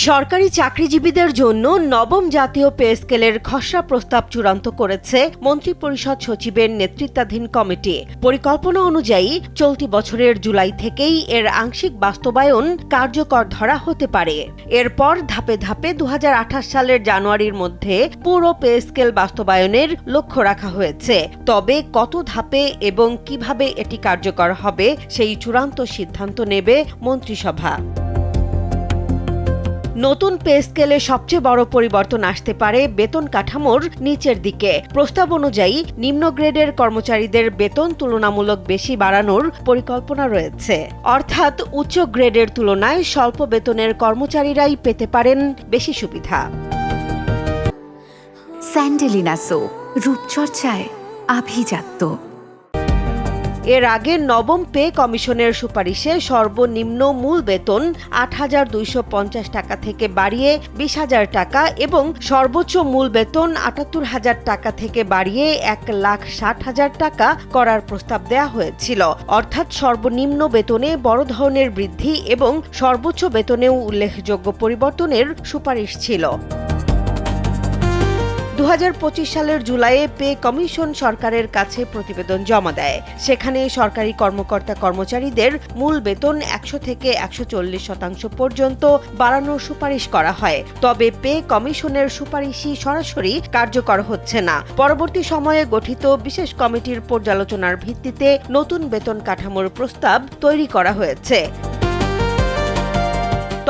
সরকারি চাকরিজীবীদের জন্য নবম জাতীয় পে স্কেলের খসড়া প্রস্তাব চূড়ান্ত করেছে মন্ত্রিপরিষদ সচিবের নেতৃত্বাধীন কমিটি। পরিকল্পনা অনুযায়ী চলতি বছরের জুলাই থেকেই এর আংশিক বাস্তবায়ন কার্যকর ধরা হতে পারে। এরপর ধাপে ধাপে 2028 সালের জানুয়ারির মধ্যে পুরো পে স্কেল বাস্তবায়নের লক্ষ্য রাখা হয়েছে। তবে কত ধাপে এবং কিভাবে এটি কার্যকর হবে সেই চূড়ান্ত সিদ্ধান্ত নেবে মন্ত্রিসভা। নতুন পে স্কেলে সবচেয়ে বড় পরিবর্তন আসতে পারে বেতন কাঠামোর নিচের দিকে। প্রস্তাব অনুযায়ী নিম্ন গ্রেডের কর্মচারীদের বেতন তুলনামূলক বেশি বাড়ানোর পরিকল্পনা রয়েছে। অর্থাৎ উচ্চ গ্রেডের তুলনায় স্বল্প বেতনের কর্মচারীরাই পেতে পারেন বেশি সুবিধা। স্যান্ডেলিনা সো, রূপচর্চায় আভিজাত্য। এর আগে নবম পে কমিশনের সুপারিশে সর্বনিম্ন মূল বেতন ৮,২৫০ টাকা থেকে বাড়িয়ে ২০,০০০ টাকা এবং সর্বোচ্চ মূল বেতন ৭৮,০০০ টাকা থেকে বাড়িয়ে ১,৬০,০০০ টাকা করার প্রস্তাব দেওয়া হয়েছিল। অর্থাৎ সর্বনিম্ন বেতনে বড় ধরনের বৃদ্ধি এবং সর্বোচ্চ বেতনেও উল্লেখযোগ্য পরিবর্তনের সুপারিশ ছিল। 2025 সালের জুলাইয়ে পে কমিশন সরকারের কাছে প্রতিবেদন জমা দেয়। সেখানে সরকারি কর্মকর্তা-কর্মচারীদের মূল বেতন 100 থেকে 140% পর্যন্ত বাড়ানোর সুপারিশ করা হয়। তবে পে কমিশনের সুপারিশই সরাসরি কার্যকর হচ্ছে না। পরবর্তী সময়ে গঠিত বিশেষ কমিটির পর্যালোচনার ভিত্তিতে নতুন বেতন কাঠামোর প্রস্তাব তৈরি করা হয়েছে।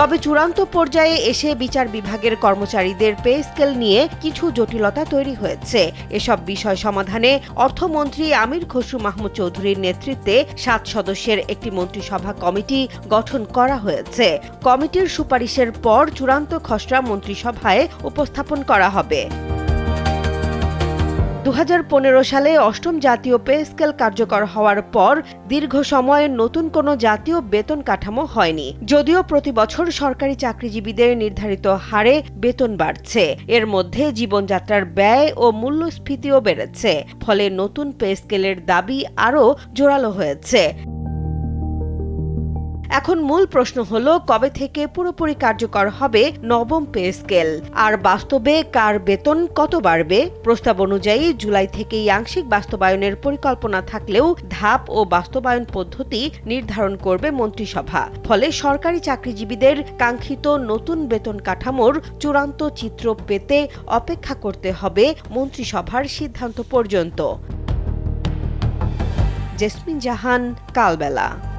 তবে চূড়ান্ত পর্যায়ে এসে বিচার বিভাগের কর্মচারীদের পে স্কেল নিয়ে কিছু জটিলতা তৈরি হয়েছে। এসব বিষয় সমাধানে অর্থমন্ত্রী আমির খসরু মাহমুদ চৌধুরীর নেতৃত্বে 7 সদস্যের একটি মন্ত্রিসভা কমিটি গঠন করা হয়েছে। কমিটির সুপারিশের পর চূড়ান্ত খসড়া মন্ত্রিসভায় উপস্থাপন করা হবে। 2015 সালে অষ্টম জাতীয় পে স্কেল কার্যকর হওয়ার পর দীর্ঘ সময়ে নতুন কোনো জাতীয় বেতন কাঠামো হয়নি। যদিও প্রতি বছর সরকারি চাকরিজীবীদের নির্ধারিত হারে বেতন বাড়ছে। এর মধ্যে জীবনযাত্রার ব্যয় ও মূল্যস্ফীতিও বেড়েছে। ফলে নতুন পে স্কেলের দাবি আরও জোরালো হয়েছে। এখন মূল প্রশ্ন হলো কবে থেকে পুরোপুরি কার্যকর হবে নবম পে স্কেল, আর বাস্তবে কার বেতন কত বাড়বে? প্রস্তাব অনুযায়ী জুলাই থেকেই আংশিক বাস্তবায়নের পরিকল্পনা থাকলেও ধাপ ও বাস্তবায়ন পদ্ধতি নির্ধারণ করবে মন্ত্রিসভা। ফলে সরকারি চাকরিজীবীদের কাঙ্ক্ষিত নতুন বেতন কাঠামোর চূড়ান্ত চিত্র পেতে অপেক্ষা করতে হবে মন্ত্রিসভার সিদ্ধান্ত পর্যন্ত। জেসমিন জাহান, কালবেলা।